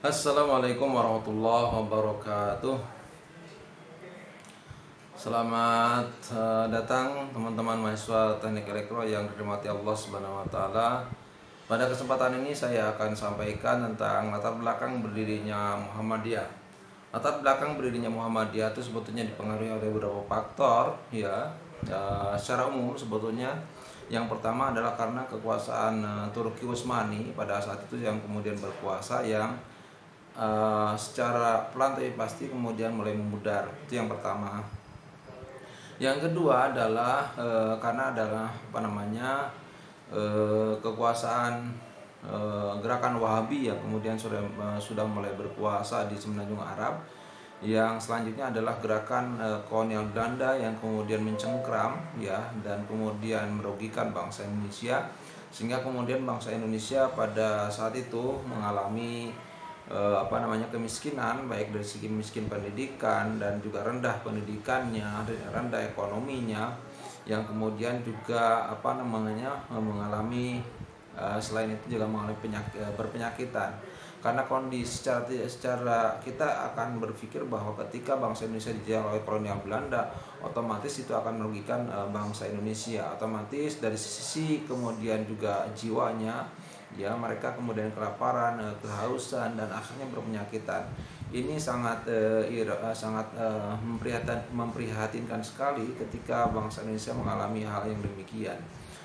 Assalamualaikum warahmatullahi wabarakatuh. Selamat datang teman-teman mahasiswa Teknik Elektro yang dirahmati Allah Subhanahu wa taala. Pada kesempatan ini saya akan sampaikan tentang latar belakang berdirinya Muhammadiyah. Latar belakang berdirinya Muhammadiyah itu sebetulnya dipengaruhi oleh beberapa faktor ya. Secara umum sebetulnya yang pertama adalah karena kekuasaan Turki Utsmani pada saat itu yang kemudian berkuasa, yang secara pelan tapi pasti kemudian mulai memudar. Itu yang pertama. Yang kedua adalah karena adalah kekuasaan gerakan Wahabi yang kemudian sudah mulai berkuasa di semenanjung Arab. Yang selanjutnya adalah gerakan kolonial Belanda yang kemudian mencengkram ya, dan kemudian merugikan bangsa Indonesia, sehingga kemudian bangsa Indonesia pada saat itu mengalami kemiskinan, baik dari segi miskin pendidikan dan juga rendah pendidikannya, rendah ekonominya, yang kemudian juga mengalami selain itu juga mengalami berpenyakitan. Karena kondisi secara kita akan berpikir bahwa ketika bangsa Indonesia dijajah oleh kolonial Belanda, otomatis itu akan merugikan bangsa Indonesia. Otomatis dari sisi kemudian juga jiwanya, ya, mereka kemudian kelaparan, kehausan, dan akhirnya berpenyakitan. Ini sangat memprihatinkan sekali ketika bangsa Indonesia mengalami hal yang demikian.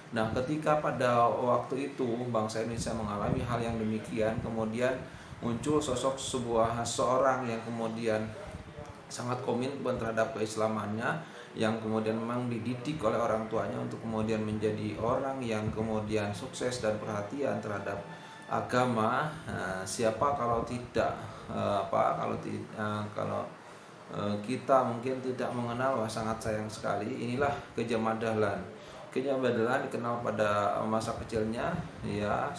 Nah, ketika pada waktu itu bangsa Indonesia mengalami hal yang demikian, kemudian muncul sosok seorang yang kemudian sangat komitmen terhadap keislamannya, yang kemudian memang dididik oleh orang tuanya untuk kemudian menjadi orang yang kemudian sukses dan perhatian terhadap agama. Siapa kalau tidak kita mungkin tidak mengenal, wah sangat sayang sekali. Inilah Gajah Madalan. Gajah Madalan dikenal pada masa kecilnya ya,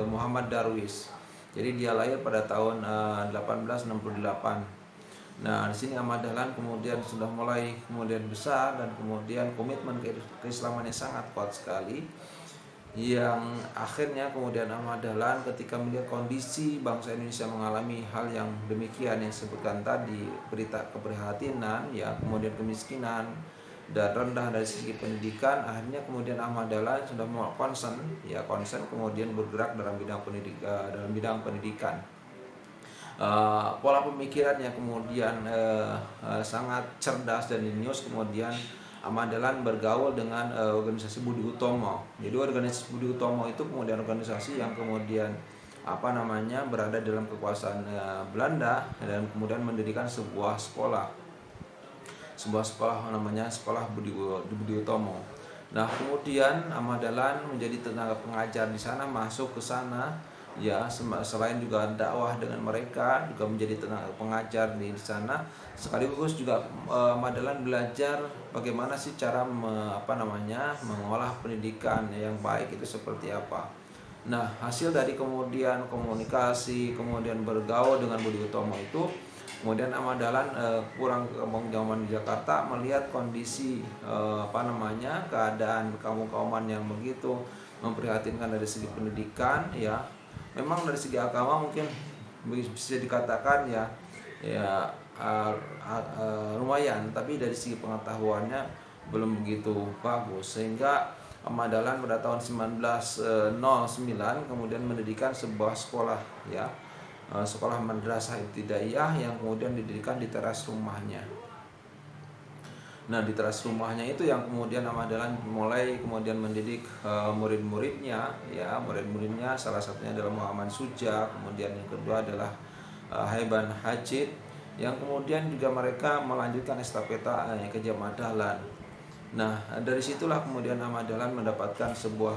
Muhammad Darwis. Jadi dia lahir pada tahun 1868. Nah, di sini Ahmad Dahlan kemudian sudah mulai kemudian besar, dan kemudian komitmen keislamannya sangat kuat sekali, yang akhirnya kemudian Ahmad Dahlan ketika melihat kondisi bangsa Indonesia mengalami hal yang demikian yang disebutkan tadi, berita keprihatinan ya, kemudian kemiskinan dan rendah dari segi pendidikan, akhirnya kemudian Ahmad Dahlan sudah mau konsen kemudian bergerak dalam bidang pendidikan. Pola pemikirannya kemudian sangat cerdas dan jenius. Kemudian Ahmad Dahlan bergaul dengan organisasi Budi Utomo. Jadi organisasi Budi Utomo itu kemudian organisasi yang kemudian berada dalam kekuasaan Belanda, dan kemudian mendirikan sebuah sekolah namanya Sekolah Budi Utomo. Nah, kemudian Ahmad Dahlan menjadi tenaga pengajar di sana, masuk ke sana ya, selain juga dakwah dengan mereka, juga menjadi tenaga pengajar di sana. Sekaligus juga Ahmad Dahlan belajar bagaimana sih cara mengolah pendidikan yang baik itu seperti apa. Nah, hasil dari kemudian komunikasi, kemudian bergaul dengan Budi Utomo itu, kemudian Ahmad Dahlan pulang ke kampung Jaman di Jakarta, melihat kondisi keadaan kaum-kauman yang begitu memprihatinkan dari segi pendidikan ya. Memang dari segi agama mungkin bisa dikatakan lumayan, tapi dari segi pengetahuannya belum begitu bagus, sehingga Ahmad Dahlan pada tahun 1909 kemudian mendirikan sebuah sekolah ya, sekolah madrasah ibtidaiyah, yang kemudian didirikan di teras rumahnya. Nah, di teras rumahnya itu yang kemudian Ahmad Dahlan mulai kemudian mendidik murid-muridnya ya. Murid-muridnya salah satunya adalah Muhammad Suja, kemudian yang kedua adalah Haiban Hajid, yang kemudian juga mereka melanjutkan estafeta Gajah Madalan. Nah, dari situlah kemudian Ahmad Dahlan mendapatkan sebuah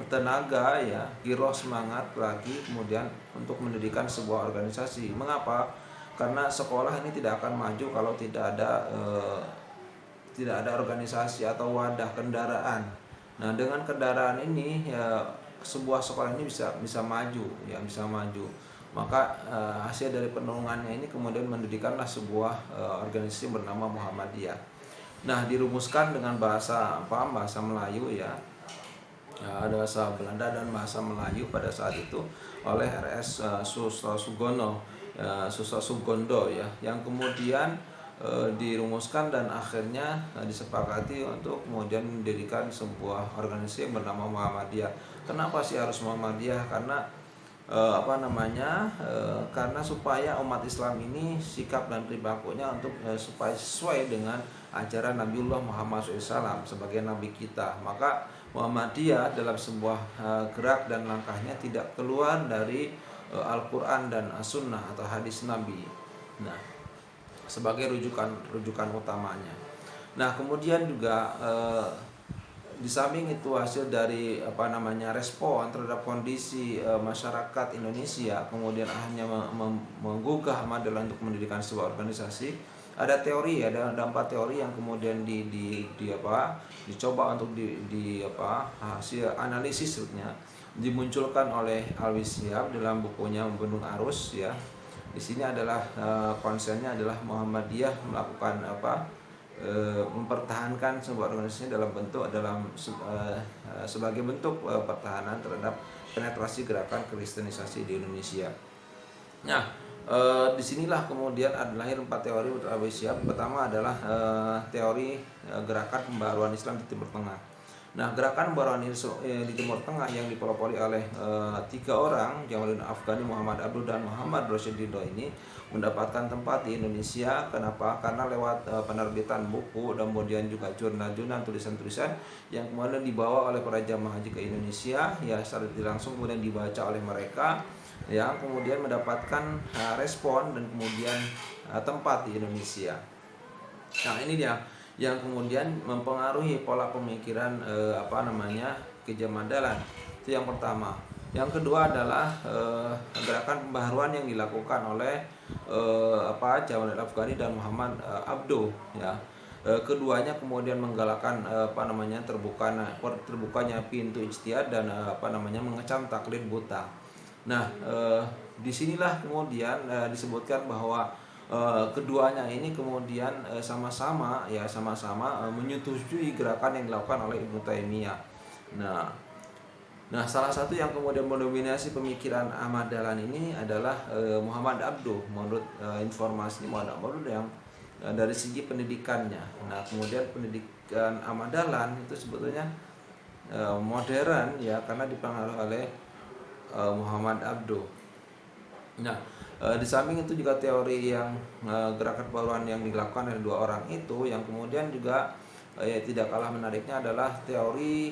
tenaga ya, giroh semangat lagi kemudian untuk mendirikan sebuah organisasi. Mengapa? Karena sekolah ini tidak akan maju kalau tidak ada organisasi atau wadah kendaraan. Nah, dengan kendaraan ini ya, sebuah sekolah ini bisa maju ya, bisa maju. Maka hasil dari penurunan ini kemudian mendirikanlah sebuah organisasi bernama Muhammadiyah. Nah, dirumuskan dengan bahasa Melayu ya. ya, ada bahasa Belanda dan bahasa Melayu pada saat itu oleh RS Susto Sugono, Susto Sugondo ya, yang kemudian dirumuskan dan akhirnya disepakati untuk kemudian mendirikan sebuah organisasi yang bernama Muhammadiyah. Kenapa sih harus Muhammadiyah? Karena karena supaya umat Islam ini sikap dan perilakunya untuk supaya sesuai dengan ajaran Nabiullah Muhammad SAW sebagai nabi kita. Maka Muhammadiyah dalam sebuah gerak dan langkahnya tidak keluar dari Al-Quran dan As-Sunnah atau hadis Nabi. Nah, sebagai rujukan utamanya. Nah, kemudian juga di samping itu hasil dari respon terhadap kondisi masyarakat Indonesia, kemudian akhirnya menggugah Madela untuk mendirikan sebuah organisasi. Ada 4 teori yang kemudian dicoba untuk hasil analisisnya dimunculkan oleh Alwi Shihab dalam bukunya Membendung Arus ya. Di sini adalah konsennya adalah Muhammadiyah melakukan mempertahankan sebuah organisasi sebagai bentuk pertahanan terhadap penetrasi gerakan kristenisasi di Indonesia. Nah, disinilah kemudian lahir 4 teori Alwi Shihab. Pertama adalah teori gerakan pembaharuan Islam di Timur Tengah. Nah, gerakan pembaharuan di Timur Tengah yang dipelopori oleh 3 orang, Jamaluddin Afghani, Muhammad Abduh, dan Muhammad Rashid Ridho ini mendapatkan tempat di Indonesia. Kenapa? Karena lewat penerbitan buku dan kemudian juga jurnal-jurnal, tulisan-tulisan yang kemudian dibawa oleh para jamaah haji ke Indonesia ya, secara langsung kemudian dibaca oleh mereka yang kemudian mendapatkan respon dan kemudian tempat di Indonesia. Nah, ini dia yang kemudian mempengaruhi pola pemikiran kejamadalan. Itu yang pertama. Yang kedua adalah gerakan pembaharuan yang dilakukan oleh Jamaluddin Afghani dan Muhammad Abduh ya. Keduanya kemudian menggalakkan terbukanya pintu ijtihad dan mengecam taklid buta. Nah, disinilah kemudian disebutkan bahwa keduanya ini kemudian sama-sama menyetujui gerakan yang dilakukan oleh Ibnu Taimiyah. Nah, salah satu yang kemudian mendominasi pemikiran Ahmad Dahlan ini adalah Muhammad Abduh. Menurut informasi Muhammad Abduh yang dari segi pendidikannya. Nah, kemudian pendidikan Ahmad Dahlan itu sebetulnya modern ya, karena dipengaruhi oleh Muhammad Abduh. Nah, di samping itu juga teori yang gerakan pembaharuan yang dilakukan oleh 2 orang itu, yang kemudian juga tidak kalah menariknya adalah teori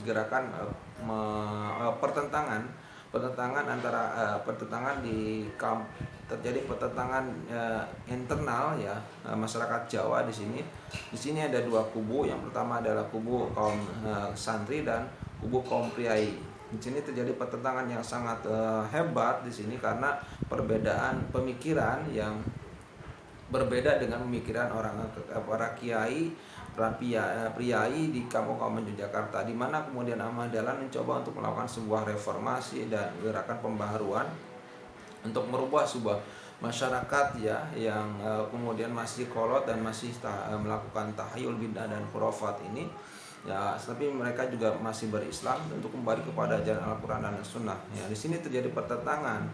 gerakan pertentangan antara terjadi pertentangan internal ya masyarakat Jawa di sini. Di sini ada 2 kubu. Yang pertama adalah kubu kaum santri dan kubu kaum priai. Di sini terjadi pertentangan yang sangat hebat di sini karena perbedaan pemikiran yang berbeda dengan pemikiran para kiai, priai di kampung-kampung Yogyakarta, di mana kemudian Ahmad Dahlan mencoba untuk melakukan sebuah reformasi dan gerakan pembaharuan untuk merubah sebuah masyarakat ya yang kemudian masih kolot dan masih melakukan tahyul bid'ah dan khurafat ini. Ya, tapi mereka juga masih berislam untuk kembali kepada ajaran Al-Quran dan As-Sunnah. Ya, di sini terjadi pertentangan.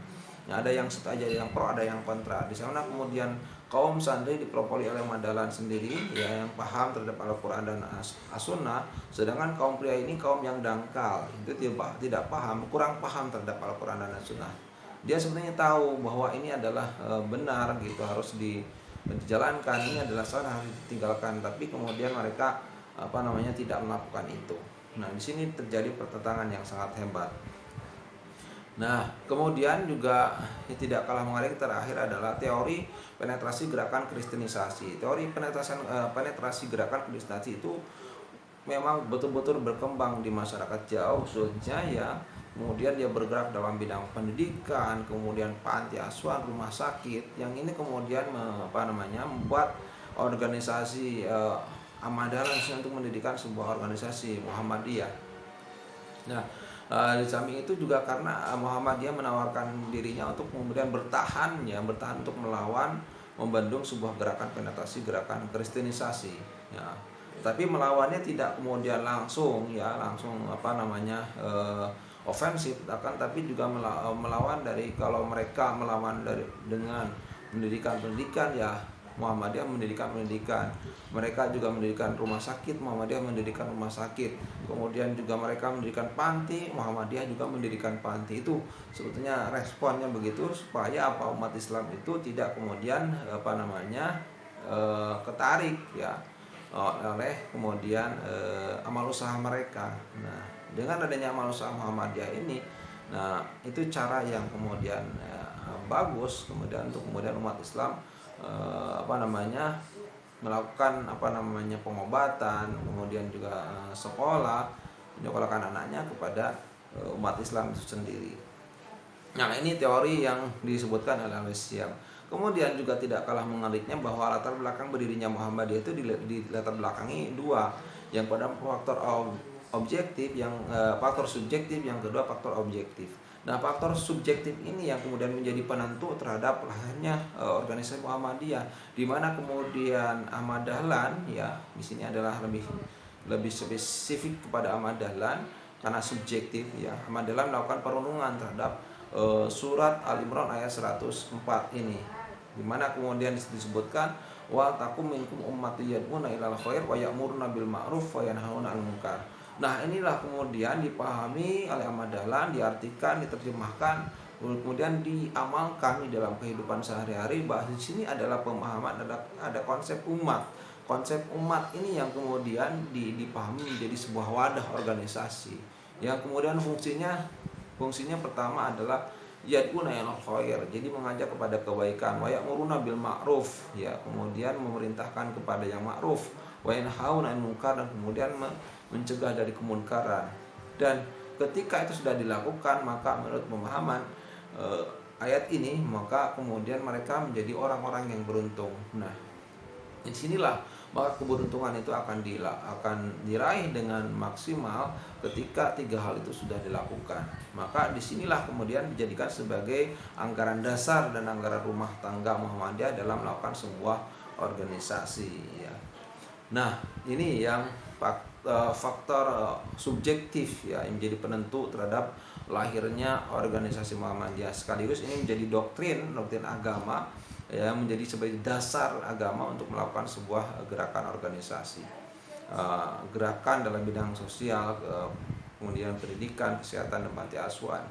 Ya, ada yang setuju, yang pro, ada yang kontra. Di sana kemudian kaum santri dipelopori oleh Ahmad Dahlan sendiri, ya, yang paham terhadap Al-Quran dan As-Sunnah. Sedangkan kaum pria ini kaum yang dangkal, itu tidak paham, kurang paham terhadap Al-Quran dan As-Sunnah. Dia sebenarnya tahu bahwa ini adalah benar gitu, harus dijalankan, ini adalah salah, harus ditinggalkan, tapi kemudian mereka tidak melakukan itu. Nah, di sini terjadi pertentangan yang sangat hebat. Nah, kemudian juga tidak kalah menarik terakhir adalah teori penetrasi gerakan kristenisasi. Teori penetrasi gerakan kristenisasi itu memang betul-betul berkembang di masyarakat Jawa khususnya ya. Kemudian dia bergerak dalam bidang pendidikan, kemudian panti asuhan, rumah sakit. Yang ini kemudian membuat organisasi Ahmad Dahlan untuk mendirikan sebuah organisasi Muhammadiyah. Nah, di samping itu juga karena Muhammadiyah menawarkan dirinya untuk kemudian bertahan untuk melawan, membendung sebuah gerakan penetrasi gerakan kristenisasi. Ya, Tapi melawannya tidak kemudian langsung ofensif, akan tapi juga melawan dari, kalau mereka melawan dari dengan pendidikan ya Muhammadiyah mendirikan mereka juga mendirikan rumah sakit, Muhammadiyah mendirikan rumah sakit, kemudian juga mereka mendirikan panti, Muhammadiyah juga mendirikan panti. Itu sebetulnya responnya begitu, supaya umat Islam itu tidak kemudian ketarik ya oleh kemudian amal usaha mereka. Nah, dengan adanya amal usaha Muhammadiyah ini, nah itu cara yang kemudian bagus kemudian untuk kemudian umat Islam melakukan pengobatan, kemudian juga sekolah, menyekolahkan anaknya kepada umat Islam itu sendiri. Nah, ini teori yang disebutkan oleh Al-Syam. Kemudian juga tidak kalah menariknya bahwa latar belakang berdirinya Muhammadiyah itu di latar belakangi dua. Yang pada faktor objektif, faktor subjektif, yang kedua faktor objektif. Nah, faktor subjektif ini yang kemudian menjadi penentu terhadap lahirnya organisasi Muhammadiyah, di mana kemudian Ahmad Dahlan ya di sini adalah lebih spesifik kepada Ahmad Dahlan karena subjektif ya. Ahmad Dahlan melakukan perenungan terhadap surat Al-Imran ayat 104 ini, di mana kemudian disebutkan wa takum minkum ummatun yad'una ilal khair wa ya'muruna bil ma'ruf wa yanhauna 'anil munkar. Nah, inilah kemudian dipahami oleh Ahmad Dahlan, diartikan, diterjemahkan, kemudian diamalkan di dalam kehidupan sehari-hari, bahwa di sini adalah pemahaman ada konsep umat. Konsep umat ini yang kemudian dipahami menjadi sebuah wadah organisasi yang kemudian fungsinya pertama adalah yad'una ilal khair, jadi mengajak kepada kebaikan, wa ya'muruna bil ma'ruf ya, kemudian memerintahkan kepada yang ma'ruf, wa yanhauna 'anil munkar, dan kemudian mencegah dari kemunkaran. Dan ketika itu sudah dilakukan, maka menurut pemahaman ayat ini, maka kemudian mereka menjadi orang-orang yang beruntung. Nah, disinilah maka keberuntungan itu akan diraih dengan maksimal ketika tiga hal itu sudah dilakukan. Maka disinilah kemudian dijadikan sebagai anggaran dasar dan anggaran rumah tangga Muhammadiyah dalam melakukan sebuah organisasi ya. Nah, ini yang faktor subjektif ya yang menjadi penentu terhadap lahirnya organisasi Muhammadiyah, sekaligus ini menjadi doktrin agama ya, menjadi sebagai dasar agama untuk melakukan sebuah gerakan organisasi, gerakan dalam bidang sosial, kemudian pendidikan, kesehatan, dan panti asuhan.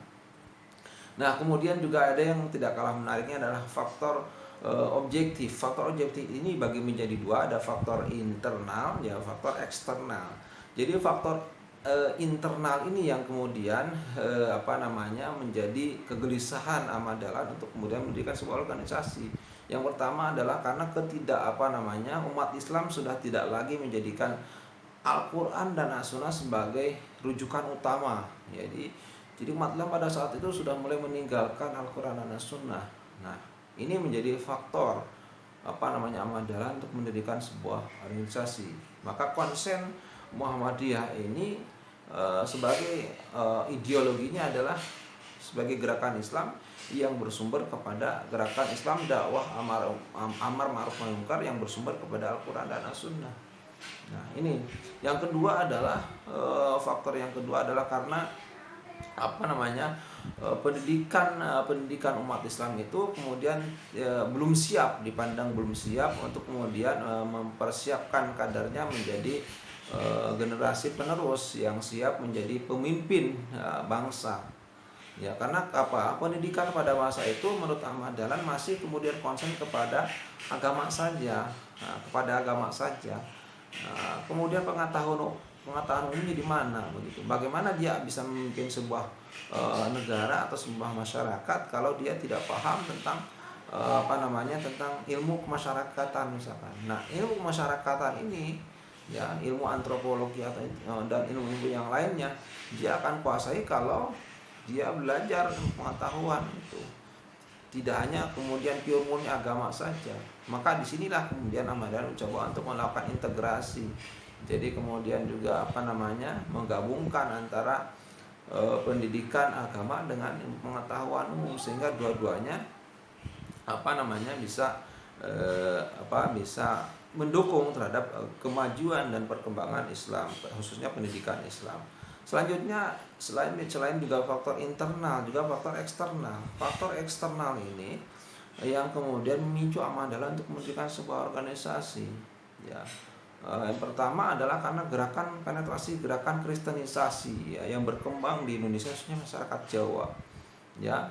Nah, kemudian juga ada yang tidak kalah menariknya adalah faktor objektif. Faktor objektif ini bagi menjadi dua, ada faktor internal ya, faktor eksternal. Jadi faktor internal ini yang kemudian menjadi kegelisahan Ahmad Dahlan untuk kemudian mendirikan sebuah organisasi. Yang pertama adalah karena umat Islam sudah tidak lagi menjadikan Al-Quran dan As-Sunnah sebagai rujukan utama. Jadi umat Islam pada saat itu sudah mulai meninggalkan Al-Quran dan As-Sunnah. Nah, ini menjadi faktor Ahmad Dahlan untuk mendirikan sebuah organisasi. Maka konsen Muhammadiyah ini sebagai ideologinya adalah sebagai gerakan Islam yang bersumber kepada gerakan Islam dakwah amar ma'ruf nahi munkar yang bersumber kepada Al-Quran dan As-Sunnah. Nah, ini yang kedua adalah faktor yang kedua adalah karena pendidikan umat Islam itu kemudian belum siap, dipandang belum siap untuk kemudian mempersiapkan kadarnya menjadi generasi penerus yang siap menjadi pemimpin bangsa. Ya, karena pendidikan pada masa itu menurut Ahmad Dahlan masih kemudian konsen kepada agama saja, kemudian pengetahuan ini di mana begitu? Bagaimana dia bisa memimpin sebuah negara atau sebuah masyarakat kalau dia tidak paham tentang tentang ilmu kemasyarakatan misalkan. Nah, ilmu kemasyarakatan ini ya, ilmu antropologi dan ilmu yang lainnya dia akan kuasai kalau dia belajar pengetahuan itu, tidak hanya kemudian pure murni agama saja. Maka disinilah kemudian Ahmad Dahlan mencoba untuk melakukan integrasi. Jadi kemudian juga menggabungkan antara pendidikan agama dengan pengetahuan umum, sehingga dua-duanya bisa mendukung terhadap kemajuan dan perkembangan Islam, khususnya pendidikan Islam. Selanjutnya, selain juga faktor internal, juga faktor eksternal. Faktor eksternal ini yang kemudian memicu Ahmad Dahlan untuk mendirikan sebuah organisasi. Ya, yang pertama adalah karena gerakan penetrasi, gerakan kristenisasi ya, yang berkembang di Indonesia, khususnya masyarakat Jawa. Ya,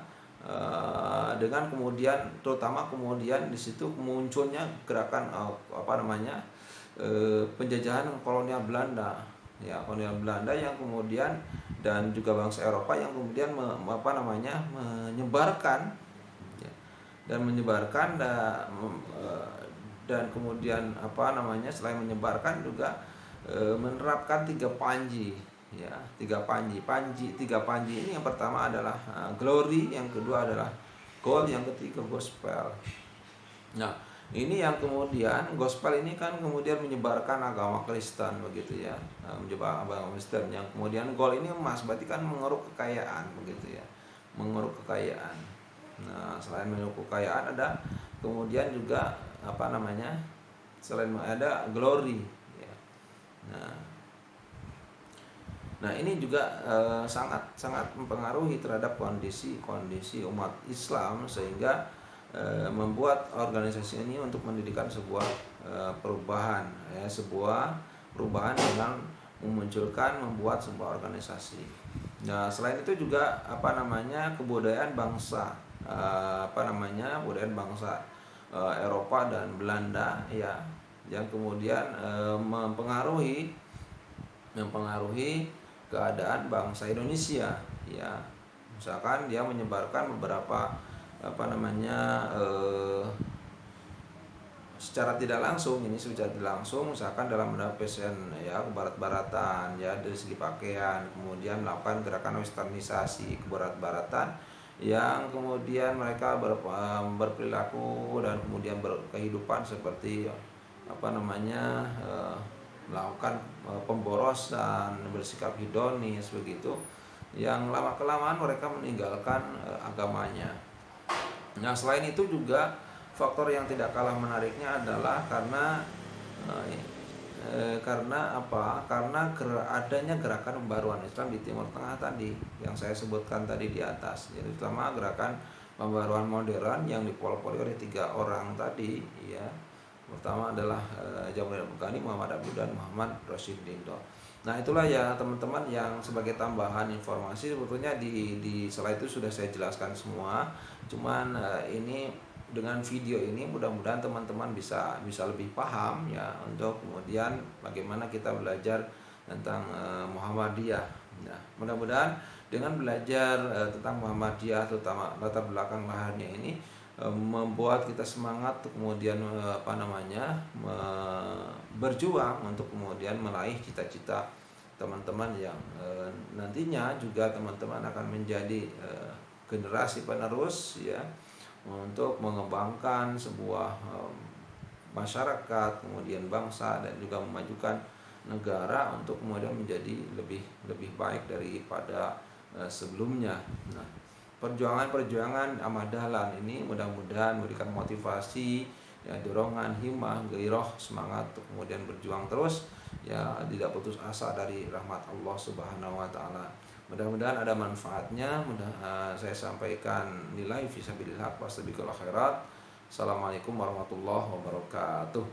dengan kemudian terutama kemudian di situ munculnya gerakan penjajahan kolonial Belanda, ya kolonial Belanda yang kemudian dan juga bangsa Eropa yang kemudian menyebarkan ya, dan kemudian selain menyebarkan juga menerapkan tiga panji, ya tiga panji ini. Yang pertama adalah glory, yang kedua adalah gold, yang ketiga gospel. Nah, ini yang kemudian gospel ini kan kemudian menyebarkan agama Kristen begitu ya, menyebar agama Kristen. Yang kemudian gold ini emas, berarti kan mengeruk kekayaan begitu ya, mengeruk kekayaan. Nah, selain mengeruk kekayaan ada kemudian juga selain ada glory ya. Nah ini juga sangat mempengaruhi terhadap kondisi umat Islam, sehingga membuat organisasi ini untuk mendirikan sebuah perubahan ya, sebuah perubahan dengan membuat sebuah organisasi. Nah, selain itu juga kebudayaan bangsa Eropa dan Belanda ya, yang kemudian mempengaruhi keadaan bangsa Indonesia ya. Misalkan dia menyebarkan beberapa secara tidak langsung misalkan dalam fashion ya, barat-baratan ya, dari segi pakaian, kemudian melakukan gerakan westernisasi, kebarat-baratan, yang kemudian mereka berperilaku dan kemudian berkehidupan seperti melakukan pemborosan, bersikap hedonis begitu, yang lama kelamaan mereka meninggalkan agamanya. Nah, selain itu juga faktor yang tidak kalah menariknya adalah karena adanya gerakan pembaruan Islam di Timur Tengah tadi yang saya sebutkan tadi di atas, yaitu terutama gerakan pembaruan modern yang dipelopori oleh 3 orang tadi ya. Pertama adalah Jamaluddin Al-Afghani, Muhammad Abduh, dan Muhammad Rashid Lindo. Nah, itulah ya teman-teman yang sebagai tambahan informasi. Sebetulnya di slide itu sudah saya jelaskan semua. Cuman ini dengan video ini mudah-mudahan teman-teman bisa lebih paham ya, untuk kemudian bagaimana kita belajar tentang Muhammadiyah. Nah, mudah-mudahan dengan belajar tentang Muhammadiyah, terutama latar belakang lahirnya ini, membuat kita semangat untuk kemudian berjuang untuk kemudian meraih cita-cita teman-teman yang nantinya juga teman-teman akan menjadi generasi penerus ya, untuk mengembangkan sebuah masyarakat, kemudian bangsa, dan juga memajukan negara untuk kemudian menjadi lebih baik daripada sebelumnya. Nah, perjuangan Ahmad Dahlan ini mudah-mudahan memberikan motivasi ya, dorongan, himmah, gairah, semangat untuk kemudian berjuang terus ya, tidak putus asa dari rahmat Allah Subhanahu wa taala. Mudah-mudahan ada manfaatnya. Saya sampaikan nilai fisabilillah wastabiqul khairat. Assalamualaikum warahmatullahi wabarakatuh.